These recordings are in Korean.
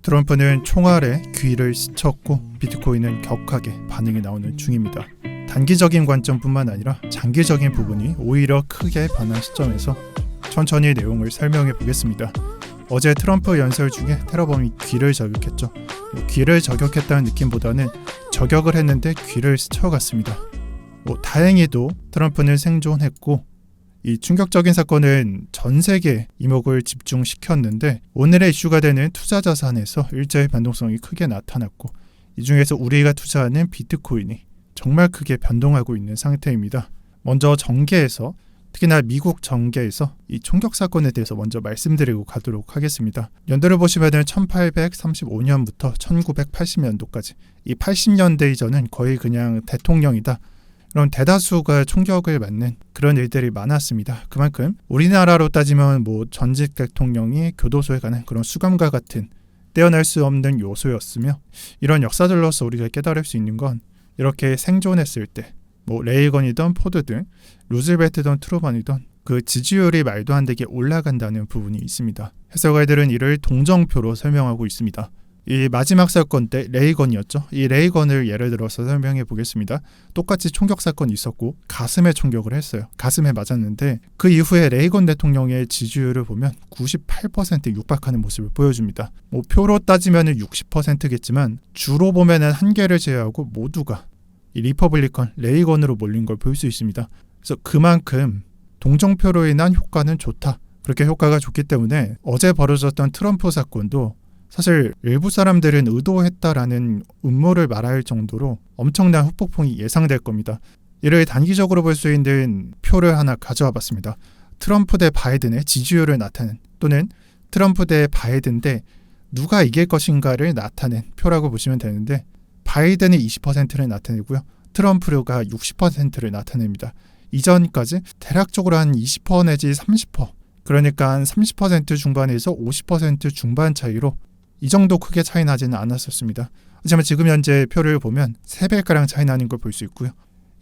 트럼프는 총알에 귀를 스쳤고 비트코인은 격하게 반응이 나오는 중입니다. 단기적인 관점뿐만 아니라 장기적인 부분이 오히려 크게 변한 시점에서 천천히 내용을 설명해 보겠습니다. 어제 트럼프 연설 중에 테러범이 귀를 저격했죠. 귀를 저격했다는 느낌보다는 저격을 했는데 귀를 스쳐갔습니다. 다행히도 트럼프는 생존했고 이 충격적인 사건은 전 세계 이목을 집중시켰는데 오늘의 이슈가 되는 투자 자산에서 일자의 변동성이 크게 나타났고 이 중에서 우리가 투자하는 비트코인이 정말 크게 변동하고 있는 상태입니다. 먼저 정계에서 특히나 미국 정계에서 이 총격 사건에 대해서 먼저 말씀드리고 가도록 하겠습니다. 연도를 보시면 1835년부터 1980년도까지 이 80년대 이전은 거의 그냥 대통령이다. 그런 대다수가 총격을 맞는 그런 일들이 많았습니다. 그만큼 우리나라로 따지면 전직 대통령이 교도소에 가는 그런 수감과 같은 떼어낼 수 없는 요소였으며 이런 역사들로서 우리가 깨달을 수 있는 건 이렇게 생존했을 때 레이건이든 포드든 루즈벨트든 트루먼이든 그 지지율이 말도 안 되게 올라간다는 부분이 있습니다. 해설가들은 이를 동정표로 설명하고 있습니다. 이 마지막 사건 때 레이건이었죠. 이 레이건을 예를 들어서 설명해 보겠습니다. 똑같이 총격 사건이 있었고 가슴에 총격을 했어요. 가슴에 맞았는데 그 이후에 레이건 대통령의 지지율을 보면 98%에 육박하는 모습을 보여줍니다. 표로 따지면 60%겠지만 주로 보면 한 개를 제외하고 모두가 이 리퍼블리컨 레이건으로 몰린 걸 볼 수 있습니다. 그래서 그만큼 동정표로 인한 효과는 좋다. 그렇게 효과가 좋기 때문에 어제 벌어졌던 트럼프 사건도 사실 일부 사람들은 의도했다라는 음모를 말할 정도로 엄청난 후폭풍이 예상될 겁니다. 이를 단기적으로 볼 수 있는 표를 하나 가져와 봤습니다. 트럼프 대 바이든의 지지율을 나타낸 또는 트럼프 대 바이든 대 누가 이길 것인가를 나타낸 표라고 보시면 되는데 바이든이 20%를 나타내고요. 트럼프가 60%를 나타냅니다. 이전까지 대략적으로 한 20% 내지 30% 그러니까 한 30% 중반에서 50% 중반 차이로 이 정도 크게 차이 나지는 않았었습니다. 하지만 지금 현재 표를 보면 3배가량 차이 나는 걸 볼 수 있고요.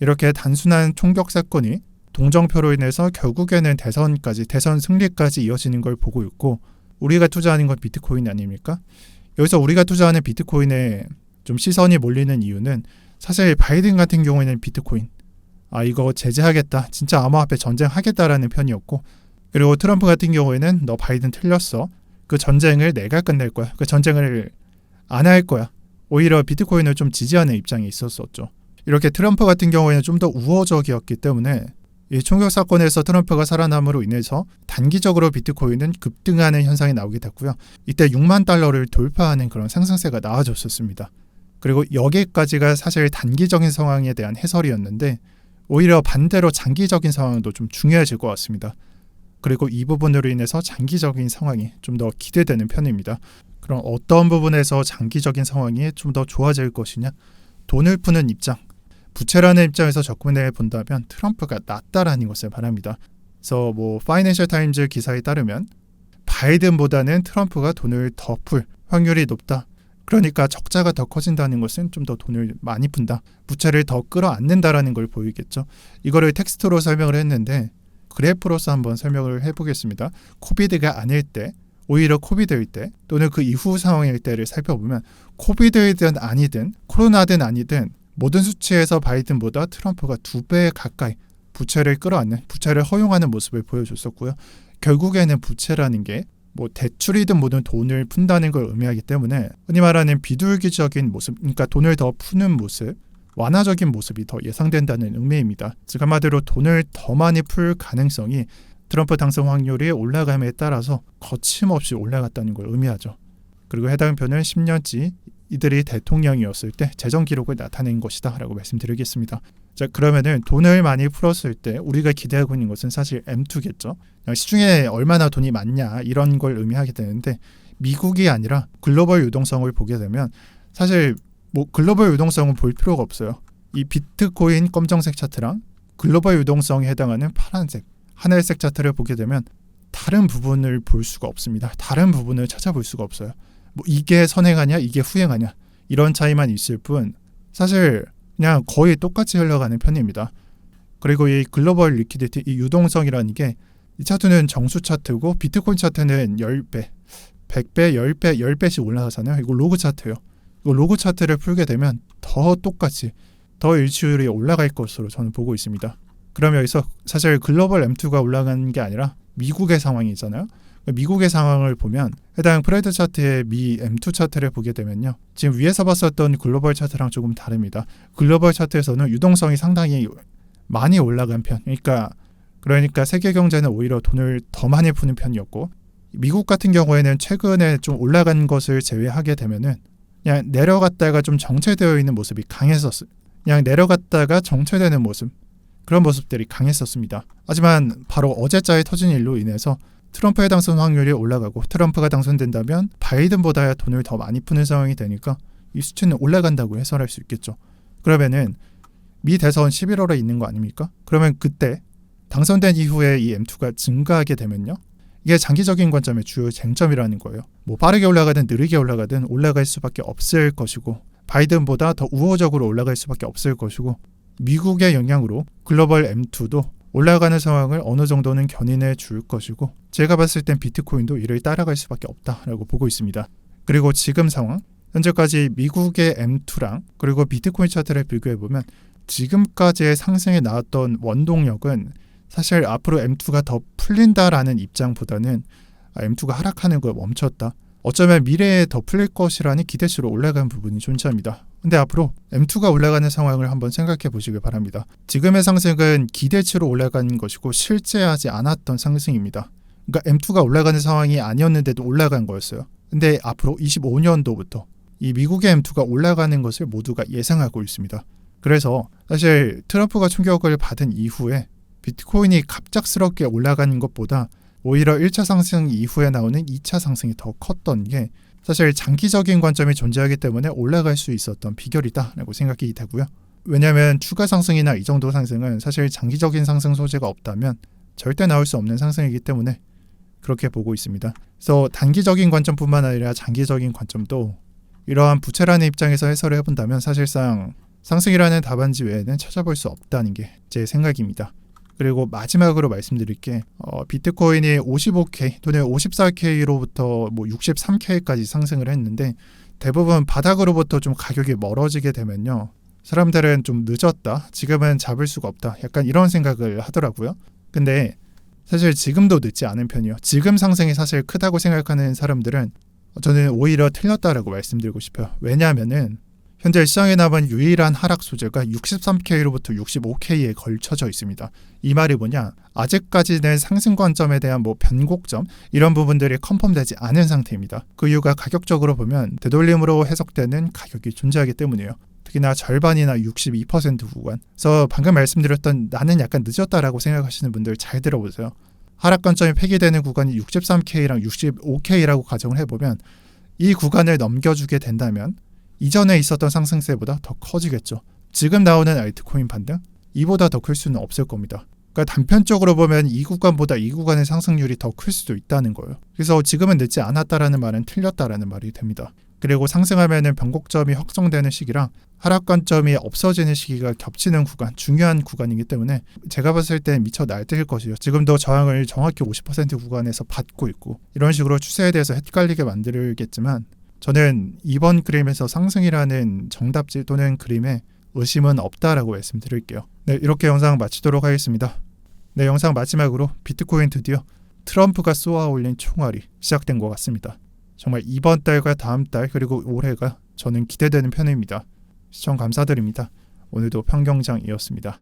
이렇게 단순한 총격 사건이 동정표로 인해서 결국에는 대선 승리까지 이어지는 걸 보고 있고 우리가 투자하는 건 비트코인 아닙니까? 여기서 우리가 투자하는 비트코인에 좀 시선이 몰리는 이유는 사실 바이든 같은 경우에는 비트코인 이거 제재하겠다 진짜 암호화폐 전쟁하겠다라는 편이었고 그리고 트럼프 같은 경우에는 너 바이든 틀렸어 그 전쟁을 내가 끝낼 거야 그 전쟁을 안 할 거야 오히려 비트코인을 좀 지지하는 입장이 있었었죠. 이렇게 트럼프 같은 경우에는 좀 더 우호적이었기 때문에 이 총격 사건에서 트럼프가 살아남으로 인해서 단기적으로 비트코인은 급등하는 현상이 나오게 됐고요. 이때 6만 달러를 돌파하는 그런 상승세가 나와줬었습니다. 그리고 여기까지가 사실 단기적인 상황에 대한 해설이었는데 오히려 반대로 장기적인 상황도 좀 중요해질 것 같습니다. 그리고 이 부분으로 인해서 장기적인 상황이 좀 더 기대되는 편입니다. 그럼 어떤 부분에서 장기적인 상황이 좀 더 좋아질 것이냐? 돈을 푸는 입장, 부채라는 입장에서 접근해 본다면 트럼프가 낫다라는 것을 말합니다. 그래서 파이낸셜 타임즈 기사에 따르면 바이든보다는 트럼프가 돈을 더 풀 확률이 높다. 그러니까 적자가 더 커진다는 것은 좀 더 돈을 많이 푼다. 부채를 더 끌어안는다라는 걸 보이겠죠. 이거를 텍스트로 설명을 했는데 그래프로서 한번 설명을 해보겠습니다. 코비드가 아닐 때, 오히려 코비드일 때 또는 그 이후 상황일 때를 살펴보면 코비드이든 아니든 코로나든 아니든 모든 수치에서 바이든보다 트럼프가 2배 가까이 부채를 끌어안는, 부채를 허용하는 모습을 보여줬었고요. 결국에는 부채라는 게 대출이든 뭐든 돈을 푼다는 걸 의미하기 때문에 흔히 말하는 비둘기적인 모습, 그러니까 돈을 더 푸는 모습, 완화적인 모습이 더 예상된다는 의미입니다. 즉 한마디로 돈을 더 많이 풀 가능성이 트럼프 당선 확률이 올라감에 따라서 거침없이 올라갔다는 걸 의미하죠. 그리고 해당 표는 10년치 이들이 대통령이었을 때 재정 기록을 나타낸 것이다 라고 말씀드리겠습니다. 자, 그러면은 돈을 많이 풀었을 때 우리가 기대하고 있는 것은 사실 M2겠죠. 시중에 얼마나 돈이 많냐 이런 걸 의미하게 되는데 미국이 아니라 글로벌 유동성을 보게 되면 사실 글로벌 유동성은 볼 필요가 없어요. 이 비트코인 검정색 차트랑 글로벌 유동성에 해당하는 파란색, 하늘색 차트를 보게 되면 다른 부분을 볼 수가 없습니다. 다른 부분을 찾아볼 수가 없어요. 이게 선행하냐 이게 후행하냐 이런 차이만 있을 뿐 사실 그냥 거의 똑같이 흘러가는 편입니다. 그리고 이 글로벌 리퀴디티, 이 유동성이라는 게 이 차트는 정수 차트고 비트코인 차트는 10배, 100배, 10배, 10배씩 올라가잖아요. 이거 로그 차트예요. 이거 로그 차트를 풀게 되면 더 똑같이 더 일치율이 올라갈 것으로 저는 보고 있습니다. 그럼 여기서 사실 글로벌 M2가 올라가는 게 아니라 미국의 상황이잖아요. 미국의 상황을 보면 해당 프레드 차트의 미 M2 차트를 보게 되면요. 지금 위에서 봤었던 글로벌 차트랑 조금 다릅니다. 글로벌 차트에서는 유동성이 상당히 많이 올라간 편. 그러니까 세계 경제는 오히려 돈을 더 많이 푸는 편이었고, 미국 같은 경우에는 최근에 좀 올라간 것을 제외하게 되면은 그냥 내려갔다가 좀 정체되어 있는 모습이 강했었어요. 그냥 내려갔다가 정체되는 모습, 그런 모습들이 강했었습니다. 하지만 바로 어제자에 터진 일로 인해서 트럼프의 당선 확률이 올라가고, 트럼프가 당선된다면 바이든보다 돈을 더 많이 푸는 상황이 되니까 이 수치는 올라간다고 해설할 수 있겠죠. 그러면은 미 대선 11월에 있는 거 아닙니까? 그러면 그때 당선된 이후에 이 M2가 증가하게 되면요, 이게 장기적인 관점의 주요 쟁점이라는 거예요. 뭐 빠르게 올라가든 느리게 올라가든 올라갈 수밖에 없을 것이고, 바이든보다 더 우호적으로 올라갈 수밖에 없을 것이고, 미국의 영향으로 글로벌 M2도 올라가는 상황을 어느 정도는 견인해 줄 것이고, 제가 봤을 땐 비트코인도 이를 따라갈 수밖에 없다라고 보고 있습니다. 그리고 지금 상황, 현재까지 미국의 M2랑 그리고 비트코인 차트를 비교해보면 지금까지의 상승에 나왔던 원동력은 사실 앞으로 M2가 더 풀린다라는 입장보다는 M2가 하락하는 걸 멈췄다, 어쩌면 미래에 더 풀릴 것이라는 기대치로 올라간 부분이 존재합니다. 근데 앞으로 M2가 올라가는 상황을 한번 생각해 보시길 바랍니다. 지금의 상승은 기대치로 올라가는 것이고 실제 하지 않았던 상승입니다. 그러니까 M2가 올라가는 상황이 아니었는데도 올라간 거였어요. 근데 앞으로 25년도부터 이 미국의 M2가 올라가는 것을 모두가 예상하고 있습니다. 그래서 사실 트럼프가 충격을 받은 이후에 비트코인이 갑작스럽게 올라가는 것보다 오히려 1차 상승 이후에 나오는 2차 상승이 더 컸던 게 사실 장기적인 관점이 존재하기 때문에 올라갈 수 있었던 비결이다라고 생각이 되고요. 왜냐하면 추가 상승이나 이 정도 상승은 사실 장기적인 상승 소재가 없다면 절대 나올 수 없는 상승이기 때문에 그렇게 보고 있습니다. 그래서 단기적인 관점뿐만 아니라 장기적인 관점도 이러한 부채라는 입장에서 해설을 해본다면 사실상 상승이라는 답안지 외에는 찾아볼 수 없다는 게 제 생각입니다. 그리고 마지막으로 말씀드릴 게 비트코인이 55K 또는 54K로부터 63K까지 상승을 했는데, 대부분 바닥으로부터 좀 가격이 멀어지게 되면요, 사람들은 좀 늦었다, 지금은 잡을 수가 없다, 약간 이런 생각을 하더라고요. 근데 사실 지금도 늦지 않은 편이에요. 지금 상승이 사실 크다고 생각하는 사람들은 저는 오히려 틀렸다라고 말씀드리고 싶어요. 왜냐하면은 현재 시장에 남은 유일한 하락 소재가 63K로부터 65K에 걸쳐져 있습니다. 이 말이 뭐냐? 아직까지는 상승 관점에 대한 변곡점, 이런 부분들이 컨펌되지 않은 상태입니다. 그 이유가 가격적으로 보면 되돌림으로 해석되는 가격이 존재하기 때문이에요. 특히나 절반이나 62% 구간. 그래서 방금 말씀드렸던 나는 약간 늦었다라고 생각하시는 분들 잘 들어보세요. 하락 관점이 폐기되는 구간이 63K랑 65K라고 가정을 해보면 이 구간을 넘겨주게 된다면 이전에 있었던 상승세보다 더 커지겠죠. 지금 나오는 알트코인 반등, 이보다 더 클 수는 없을 겁니다. 그러니까 단편적으로 보면 이 구간보다 이 구간의 상승률이 더 클 수도 있다는 거예요. 그래서 지금은 늦지 않았다라는 말은 틀렸다라는 말이 됩니다. 그리고 상승하면은 변곡점이 확정되는 시기랑 하락 관점이 없어지는 시기가 겹치는 구간, 중요한 구간이기 때문에 제가 봤을 때 미쳐 날뛸 것이요. 지금도 저항을 정확히 50% 구간에서 받고 있고, 이런 식으로 추세에 대해서 헷갈리게 만들겠지만 저는 이번 그림에서 상승이라는 정답지 또는 그림에 의심은 없다라고 말씀드릴게요. 네, 이렇게 영상 마치도록 하겠습니다. 네, 영상 마지막으로 비트코인 드디어 트럼프가 쏘아 올린 총알이 시작된 것 같습니다. 정말 이번 달과 다음 달 그리고 올해가 저는 기대되는 편입니다. 시청 감사드립니다. 오늘도 평경장이었습니다.